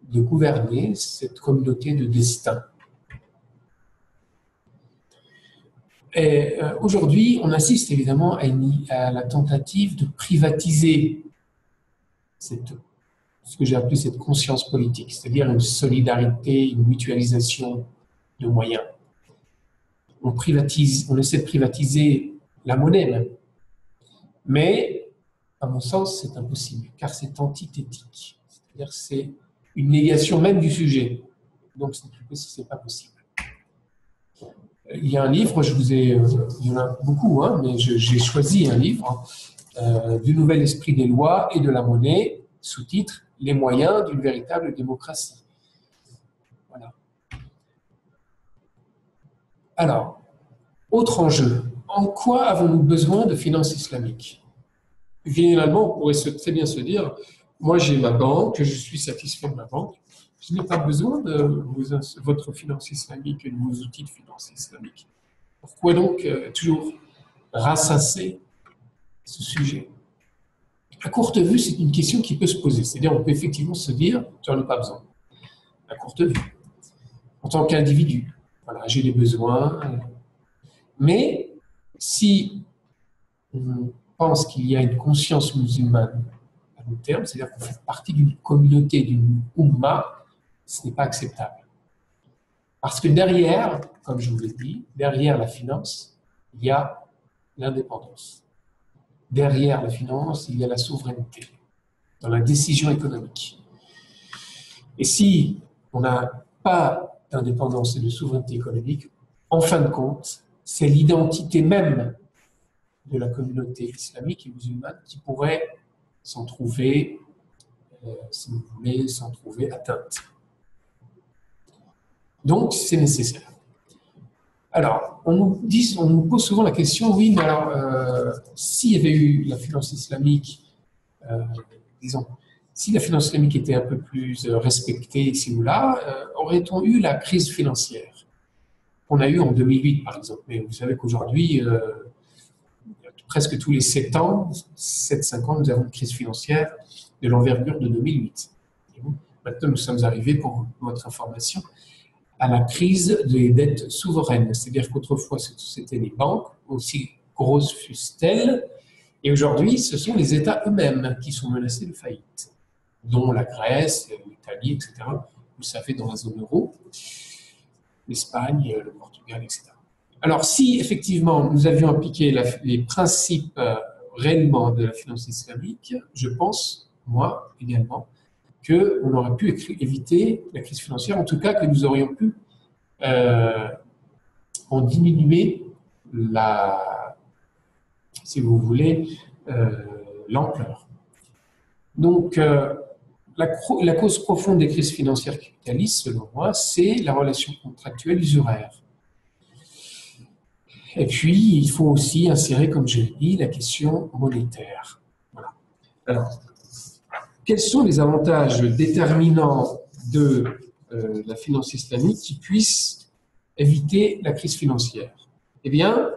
de gouverner cette communauté de destin. Et aujourd'hui, on assiste évidemment à la tentative de privatiser ce que j'ai appelé cette conscience politique, c'est-à-dire une solidarité, une mutualisation de moyens. On essaie de privatiser la monnaie même. Mais, à mon sens, c'est impossible, car c'est antithétique. C'est-à-dire que c'est une négation même du sujet. Donc, c'est pas possible. Il y a un livre, il y en a beaucoup, hein, mais j'ai choisi un livre du nouvel esprit des lois et de la monnaie, sous-titre « Les moyens d'une véritable démocratie ». Voilà. Alors, autre enjeu. En quoi avons-nous besoin de finances islamiques? Finalement, on pourrait très bien se dire, moi j'ai ma banque, je suis satisfait de ma banque, je n'ai pas besoin de votre finance islamique et de vos outils de finance islamique. Pourquoi donc toujours rassasser ce sujet? À courte vue, c'est une question qui peut se poser. C'est-à-dire, on peut effectivement se dire, tu n'en as pas besoin. À courte vue. En tant qu'individu. Voilà, j'ai des besoins. Mais si on pense qu'il y a une conscience musulmane à long terme, c'est-à-dire qu'on fait partie d'une communauté, d'une Ummah, ce n'est pas acceptable. Parce que derrière, comme je vous l'ai dit, derrière la finance, il y a l'indépendance. Derrière la finance, il y a la souveraineté dans la décision économique. Et si on n'a pas d'indépendance et de souveraineté économique, en fin de compte, c'est l'identité même de la communauté islamique et musulmane qui pourrait s'en trouver, si vous voulez, s'en trouver atteinte. Donc, c'est nécessaire. Alors, on nous pose souvent la question, oui, mais alors, s'il y avait eu la finance islamique, disons, si la finance islamique était un peu plus respectée ici ou là, aurait-on eu la crise financière qu'on a eue en 2008, par exemple? Mais vous savez qu'aujourd'hui, presque tous les 7 ans, 7-5 ans, nous avons une crise financière de l'envergure de 2008. Et maintenant, nous sommes arrivés, pour votre information, à la crise des dettes souveraines. C'est-à-dire qu'autrefois, c'était les banques, aussi grosses fussent-elles, et aujourd'hui, ce sont les États eux-mêmes qui sont menacés de faillite, dont la Grèce, l'Italie, etc. Vous savez, dans la zone euro, l'Espagne, le Portugal, etc. Alors, si effectivement nous avions appliqué les principes réellement de la finance islamique, je pense, moi également, qu'on aurait pu éviter la crise financière, en tout cas que nous aurions pu en diminuer si vous voulez, l'ampleur. Donc, la cause profonde des crises financières capitalistes, selon moi, c'est la relation contractuelle usuraire. Et puis, il faut aussi insérer, comme je l'ai dit, la question monétaire. Voilà. Alors, quels sont les avantages déterminants de la finance islamique qui puissent éviter la crise financière? Eh bien,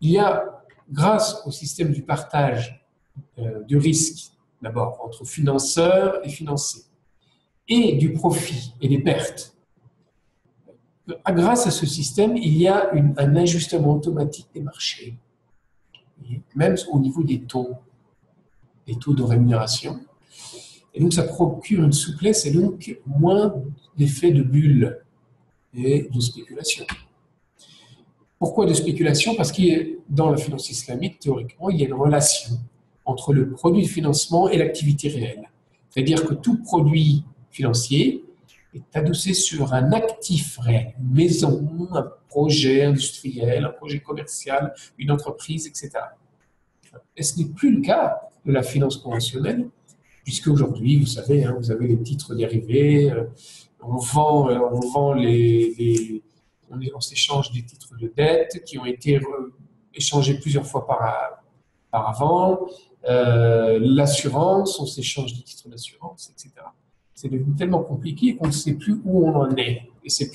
il y a, grâce au système du partage du risque, d'abord, entre financeurs et financés, et du profit et des pertes, grâce à ce système, il y a un ajustement automatique des marchés, même au niveau des taux de rémunération. Et donc, ça procure une souplesse et donc moins d'effets de bulle et de spéculation. Pourquoi de spéculation? Parce que dans la finance islamique, théoriquement, il y a une relation entre le produit de financement et l'activité réelle. C'est-à-dire que tout produit financier est adossé sur un actif réel, une maison, un projet industriel, un projet commercial, une entreprise, etc. Et ce n'est plus le cas de la finance conventionnelle, puisque aujourd'hui, vous savez, vous avez les titres dérivés, on s'échange des titres de dette qui ont été échangés plusieurs fois par avant, l'assurance, on s'échange des titres d'assurance, etc. C'est devenu tellement compliqué qu'on ne sait plus où on en est. Et c'est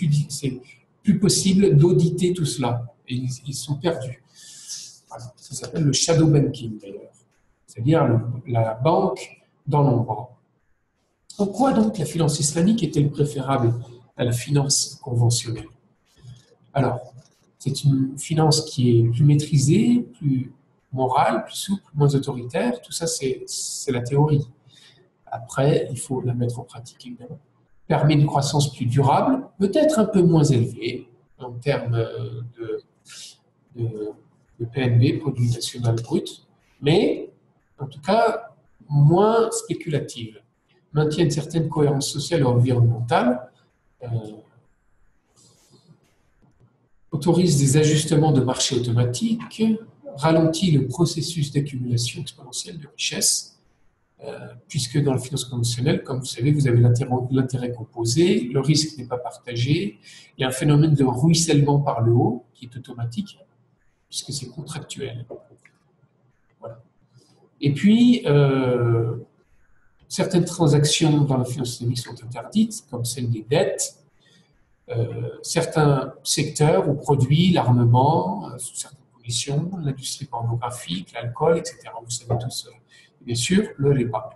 plus possible d'auditer tout cela. Et ils sont perdus. Voilà. Ça s'appelle le shadow banking, d'ailleurs. C'est-à-dire la banque dans l'ombre. En quoi donc la finance islamique est-elle préférable à la finance conventionnelle? Alors, c'est une finance qui est plus maîtrisée, plus morale, plus souple, moins autoritaire. Tout ça, c'est la théorie. Après, il faut la mettre en pratique, évidemment. Permet une croissance plus durable, peut-être un peu moins élevée en termes de PNB, produit national brut, mais en tout cas moins spéculative. Maintient une certaine cohérence sociale et environnementale, autorise des ajustements de marché automatiques, ralentit le processus d'accumulation exponentielle de richesse, puisque dans la finance conventionnelle, comme vous savez, vous avez l'intérêt composé, le risque n'est pas partagé, il y a un phénomène de ruissellement par le haut qui est automatique, puisque c'est contractuel. Voilà. Et puis, certaines transactions dans la finance islamique sont interdites, comme celle des dettes. Certains secteurs ou produits, l'armement, sous certaines prostitution, l'industrie pornographique, l'alcool, etc. Vous savez tous, bien sûr, le riba.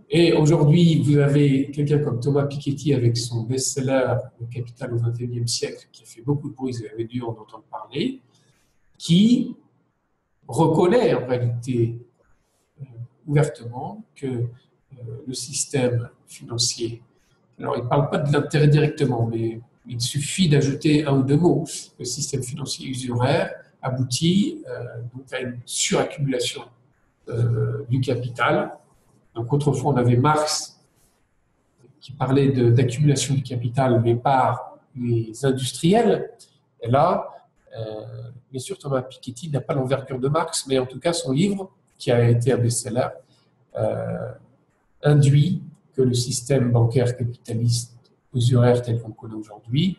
Et aujourd'hui, vous avez quelqu'un comme Thomas Piketty avec son best-seller « Le capital au XXIe siècle » qui a fait beaucoup de bruit, vous avez dû en entendre parler, qui reconnaît en réalité ouvertement que le système financier, alors il ne parle pas de l'intérêt directement, mais il suffit d'ajouter un ou deux mots, le système financier usuraire aboutit donc à une suraccumulation du capital. Donc autrefois on avait Marx qui parlait d'accumulation du capital, mais par les industriels. Et là, bien sûr, Thomas Piketty n'a pas l'envergure de Marx, mais en tout cas, son livre, qui a été un best-seller, induit que le système bancaire capitaliste usuraire tel qu'on le connaît aujourd'hui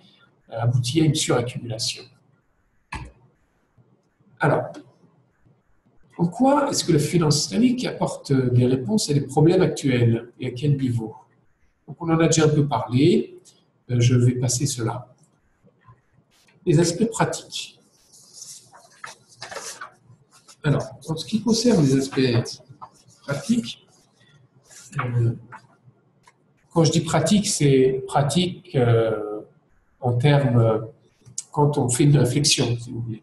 aboutit à une suraccumulation. Alors, en quoi est-ce que la finance islamique apporte des réponses à des problèmes actuels et à quel niveau? Donc, on en a déjà un peu parlé, je vais passer cela. Les aspects pratiques. Alors, en ce qui concerne les aspects pratiques, quand je dis pratique, c'est pratique en termes, quand on fait une réflexion, si vous voulez.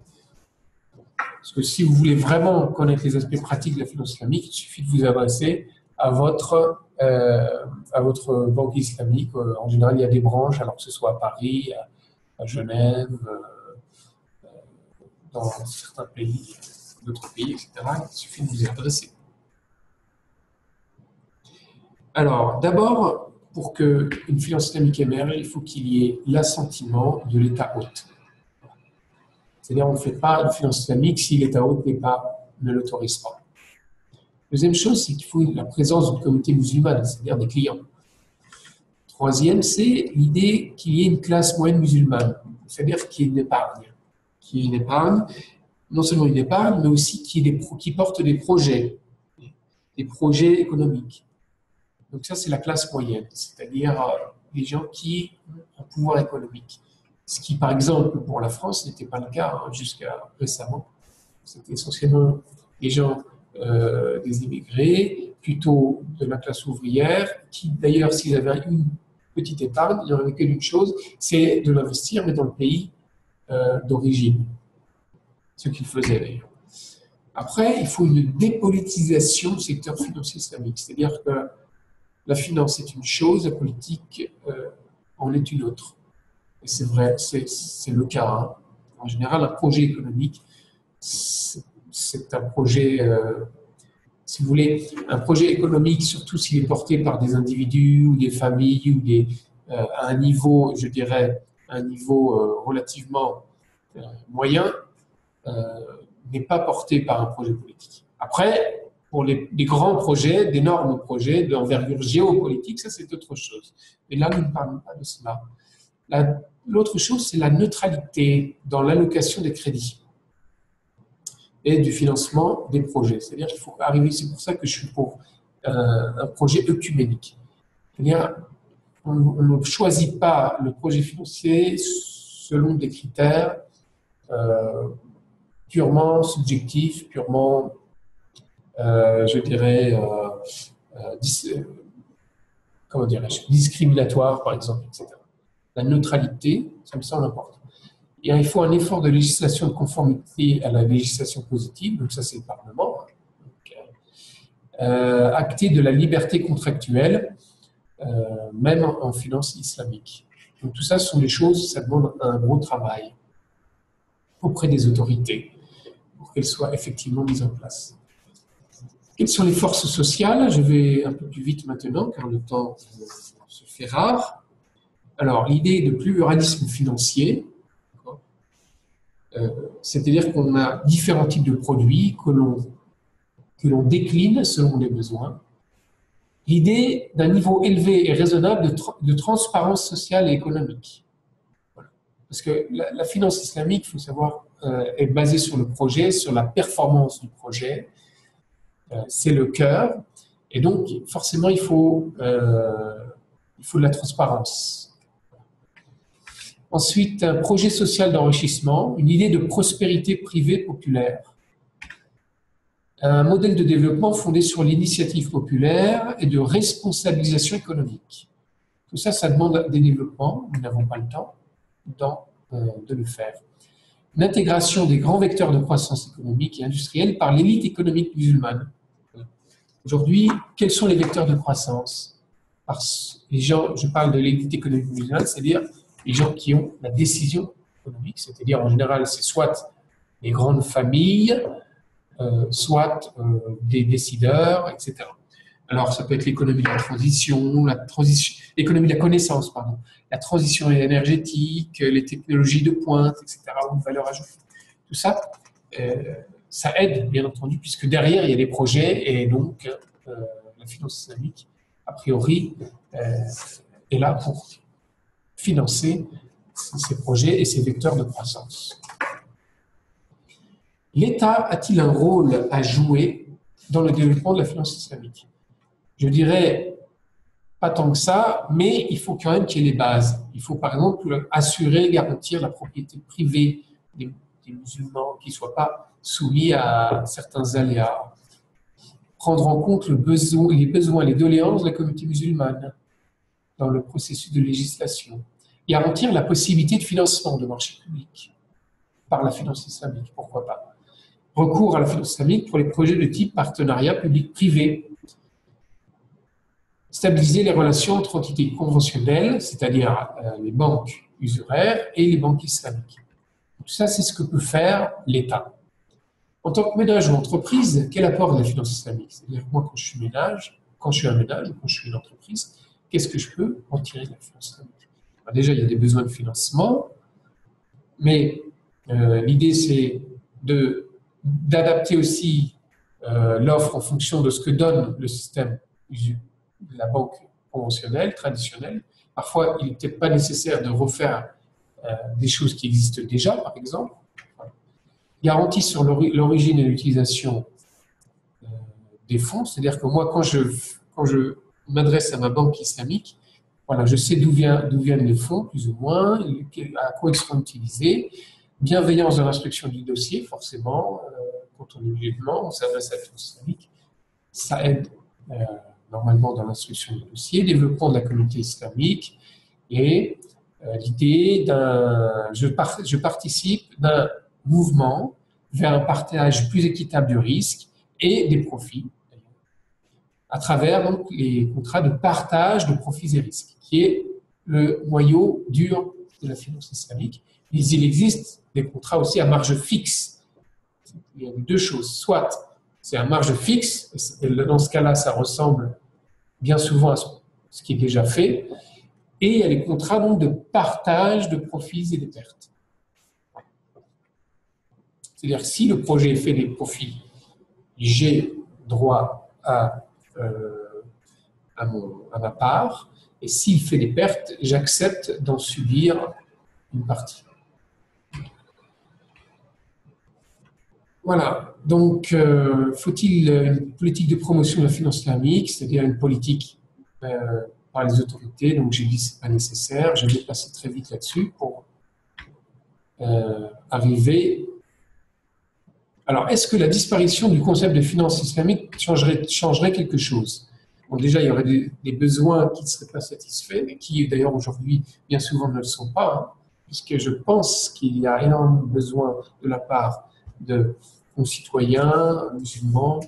Parce que si vous voulez vraiment connaître les aspects pratiques de la finance islamique, il suffit de vous adresser à votre banque islamique. En général, il y a des branches, alors que ce soit à Paris, à Genève, dans certains pays, d'autres pays, etc. Il suffit de vous y adresser. Alors, d'abord, pour qu'une finance islamique émerge, il faut qu'il y ait l'assentiment de l'État hôte. C'est-à-dire, on ne fait pas une finance islamique si l'État hôte ne l'autorise pas. Deuxième chose, c'est qu'il faut la présence d'une communauté musulmane, c'est-à-dire des clients. Troisième, c'est l'idée qu'il y ait une classe moyenne musulmane, c'est-à-dire qu'il y ait une épargne. Qu'il y ait une épargne, non seulement une épargne, mais aussi qui porte des projets économiques. Donc ça, c'est la classe moyenne, c'est-à-dire les gens qui ont un pouvoir économique. Ce qui, par exemple, pour la France, n'était pas le cas jusqu'à récemment. C'était essentiellement les gens des immigrés, plutôt de la classe ouvrière, qui d'ailleurs, s'ils avaient une petite épargne, il n'y aurait qu'une chose, c'est de l'investir, mais dans le pays d'origine. Ce qu'ils faisaient d'ailleurs. Après, il faut une dépolitisation du secteur financier islamique, c'est-à-dire que la finance est une chose, la politique en est une autre. Et c'est vrai, c'est le cas. Hein. En général, un projet économique, c'est un projet, si vous voulez, un projet économique, surtout s'il est porté par des individus ou des familles ou à un niveau, je dirais, un niveau relativement moyen, n'est pas porté par un projet politique. Après, pour les grands projets, d'énormes projets d'envergure géopolitique, ça c'est autre chose. Mais là, nous ne parlons pas de cela. L'autre chose, c'est la neutralité dans l'allocation des crédits et du financement des projets. C'est-à-dire qu'il faut arriver, c'est pour ça que je suis pour un projet œcuménique. C'est-à-dire, on ne choisit pas le projet financier selon des critères purement subjectifs, purement, je dirais, comment dirais-je, discriminatoires, par exemple, etc. La neutralité, ça me semble important. Et il faut un effort de législation de conformité à la législation positive, donc ça c'est le Parlement, acté de la liberté contractuelle, même en finance islamique. Donc tout ça, ce sont des choses, ça demande un gros travail auprès des autorités pour qu'elles soient effectivement mises en place. Quelles sont les forces sociales? Je vais un peu plus vite maintenant, car le temps se fait rare. Alors, l'idée de pluralisme financier, c'est-à-dire qu'on a différents types de produits que l'on décline selon les besoins. L'idée d'un niveau élevé et raisonnable de transparence sociale et économique. Voilà. Parce que la finance islamique, il faut savoir, est basée sur le projet, sur la performance du projet. C'est le cœur. Et donc, forcément, il faut de la transparence. Ensuite, un projet social d'enrichissement, une idée de prospérité privée populaire. Un modèle de développement fondé sur l'initiative populaire et de responsabilisation économique. Tout ça, ça demande des développements. Nous n'avons pas le temps de le faire. Une intégration des grands vecteurs de croissance économique et industrielle par l'élite économique musulmane. Aujourd'hui, quels sont les vecteurs de croissance? Les gens, je parle de l'élite économique musulmane, c'est-à-dire les gens qui ont la décision économique, c'est-à-dire en général, c'est soit les grandes familles, soit des décideurs, etc. Alors, ça peut être l'économie de la transition, l'économie de la connaissance, pardon, la transition énergétique, les technologies de pointe, etc., ou de valeur ajoutée. Tout ça, ça aide, bien entendu, puisque derrière, il y a des projets, et donc la finance islamique, a priori, est là pour financer ces projets et ces vecteurs de croissance. L'État a-t-il un rôle à jouer dans le développement de la finance islamique? Je dirais pas tant que ça, mais il faut quand même qu'il y ait les bases. Il faut par exemple assurer, garantir la propriété privée des musulmans, qui ne soient pas soumis à certains aléas. Prendre en compte les besoins, les doléances de la communauté musulmane dans le processus de législation. Garantir la possibilité de financement de marchés publics par la finance islamique, pourquoi pas. Recours à la finance islamique pour les projets de type partenariat public-privé. Stabiliser les relations entre entités conventionnelles, c'est-à-dire les banques usuraires et les banques islamiques. Tout ça, c'est ce que peut faire l'État. En tant que ménage ou entreprise, quel apport de la finance islamique? C'est-à-dire moi, quand je suis un ménage, ou quand je suis une entreprise, qu'est-ce que je peux en tirer de la finance islamique? Alors déjà, il y a des besoins de financement, mais l'idée, c'est d'adapter aussi l'offre en fonction de ce que donne le système de la banque conventionnelle, traditionnelle. Parfois, il n'est peut-être pas nécessaire de refaire des choses qui existent déjà, par exemple. Garantie sur l'origine et l'utilisation des fonds, c'est-à-dire que moi, quand je m'adresse à ma banque islamique, voilà, je sais d'où viennent les fonds, plus ou moins, à quoi ils seront utilisés. Bienveillance dans l'instruction du dossier, forcément, quand on est musulman, on s'adresse à la finance islamique, ça aide normalement dans l'instruction du dossier, développement de la communauté islamique et l'idée je participe d'un mouvement vers un partage plus équitable du risque et des profits, à travers donc, les contrats de partage de profits et risques, qui est le noyau dur de la finance islamique. Mais il existe des contrats aussi à marge fixe. Il y a deux choses. Soit c'est à marge fixe, et dans ce cas-là, ça ressemble bien souvent à ce qui est déjà fait, et il y a les contrats donc, de partage de profits et de pertes. C'est-à-dire, si le projet fait des profits, j'ai droit à ma part, et s'il fait des pertes, j'accepte d'en subir une partie. Voilà, donc faut-il une politique de promotion de la finance islamique, c'est-à-dire une politique par les autorités, donc j'ai dit que ce n'est pas nécessaire, je vais passer très vite là-dessus pour arriver. Alors, est-ce que la disparition du concept de finance islamique changerait quelque chose? Bon, déjà, il y aurait des besoins qui ne seraient pas satisfaits, et qui d'ailleurs aujourd'hui, bien souvent, ne le sont pas, hein, puisque je pense qu'il y a énormément de besoins de la part de concitoyens musulmans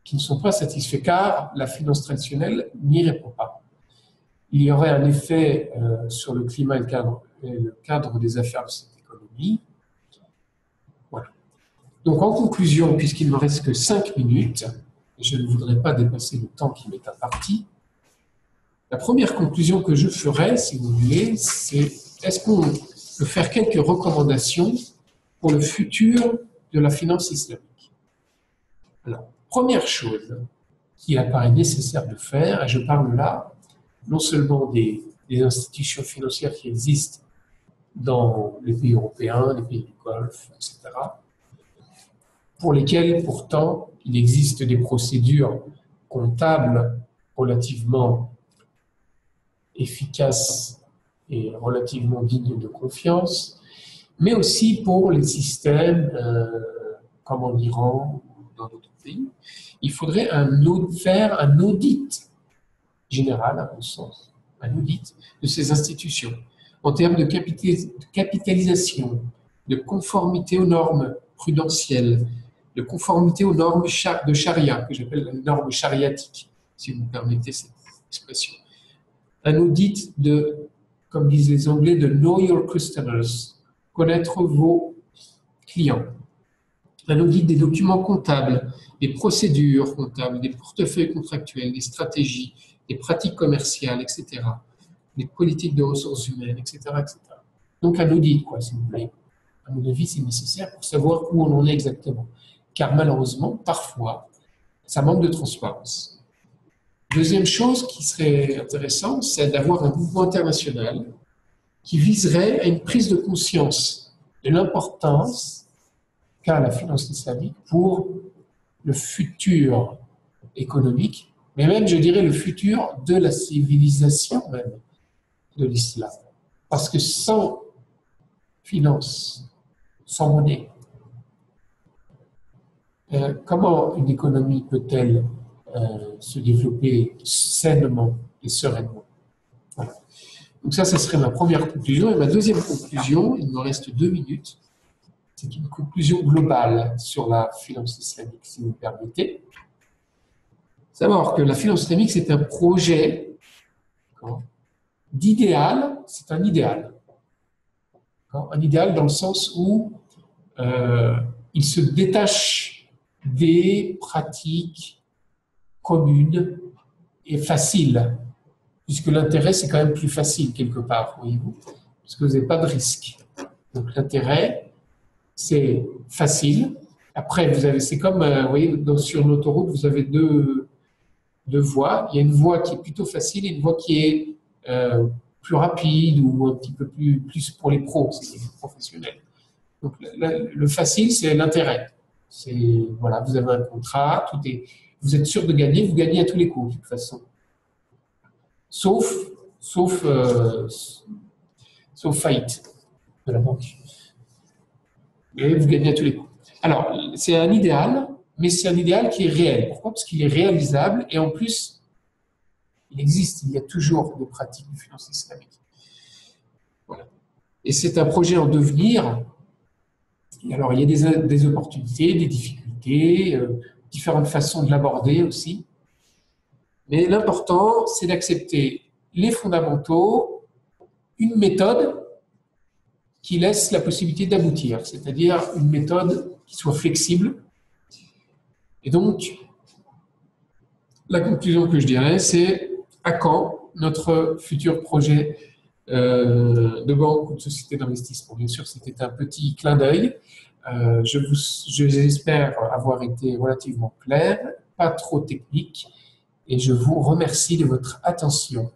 qui ne sont pas satisfaits, car la finance traditionnelle n'y répond pas. Il y aurait un effet sur le climat et le cadre des affaires de cette économie. Voilà. Donc, en conclusion, puisqu'il ne me reste que 5 minutes, je ne voudrais pas dépasser le temps qui m'est imparti, la première conclusion que je ferai, si vous voulez, c'est est-ce qu'on peut faire quelques recommandations pour le futur de la finance islamique? Alors, première chose qu'il apparaît nécessaire de faire, et je parle là non seulement des institutions financières qui existent dans les pays européens, les pays du Golfe, etc., pour lesquels pourtant il existe des procédures comptables relativement efficaces et relativement digne de confiance, mais aussi pour les systèmes comme en Iran ou dans d'autres pays. Il faudrait faire un audit général, à mon sens, un audit de ces institutions en termes de capitalisation, de conformité aux normes prudentielles, de conformité aux normes de charia, que j'appelle la norme chariatique, si vous me permettez cette expression. Un audit de, comme disent les Anglais, de know your customers, connaître vos clients. Un audit des documents comptables, des procédures comptables, des portefeuilles contractuels, des stratégies, des pratiques commerciales, etc. Des politiques de ressources humaines, etc., etc. Donc un audit, quoi, si vous voulez. À mon avis, c'est nécessaire pour savoir où on en est exactement. Car malheureusement, parfois, ça manque de transparence. Deuxième chose qui serait intéressante, c'est d'avoir un mouvement international qui viserait à une prise de conscience de l'importance qu'a la finance islamique pour le futur économique, mais même, je dirais, le futur de la civilisation même de l'islam. Parce que sans finance, sans monnaie, comment une économie peut-elle se développer sainement et sereinement? Voilà. Donc ça serait ma première conclusion. Et ma deuxième conclusion, il me reste 2 minutes, c'est une conclusion globale sur la finance islamique, si vous me permettez. Savoir que la finance islamique, c'est un projet d'idéal, c'est un idéal. Un idéal dans le sens où il se détache des pratiques communes et faciles, puisque l'intérêt, c'est quand même plus facile quelque part, voyez-vous, parce que vous n'avez pas de risque. Donc l'intérêt, c'est facile. Après, c'est comme, vous voyez, sur l'autoroute, vous avez deux voies. Il y a une voie qui est plutôt facile et une voie qui est plus rapide ou un petit peu plus pour les pros, c'est les professionnels. Donc le facile, c'est l'intérêt. Voilà, vous avez un contrat, vous êtes sûr de gagner, vous gagnez à tous les coups de toute façon. Sauf faillite de la banque. Et vous gagnez à tous les coups. Alors, c'est un idéal, mais c'est un idéal qui est réel. Pourquoi? Parce qu'il est réalisable et en plus, il existe, il y a toujours des pratiques de finance islamique. Voilà. Et c'est un projet en devenir. Et alors, il y a des opportunités, des difficultés, différentes façons de l'aborder aussi. Mais l'important, c'est d'accepter les fondamentaux, une méthode qui laisse la possibilité d'aboutir, c'est-à-dire une méthode qui soit flexible. Et donc, la conclusion que je dirais, c'est à quand notre futur projet de banque ou de société d'investissement? Bien sûr, c'était un petit clin d'œil. J'espère avoir été relativement clair, pas trop technique, et je vous remercie de votre attention.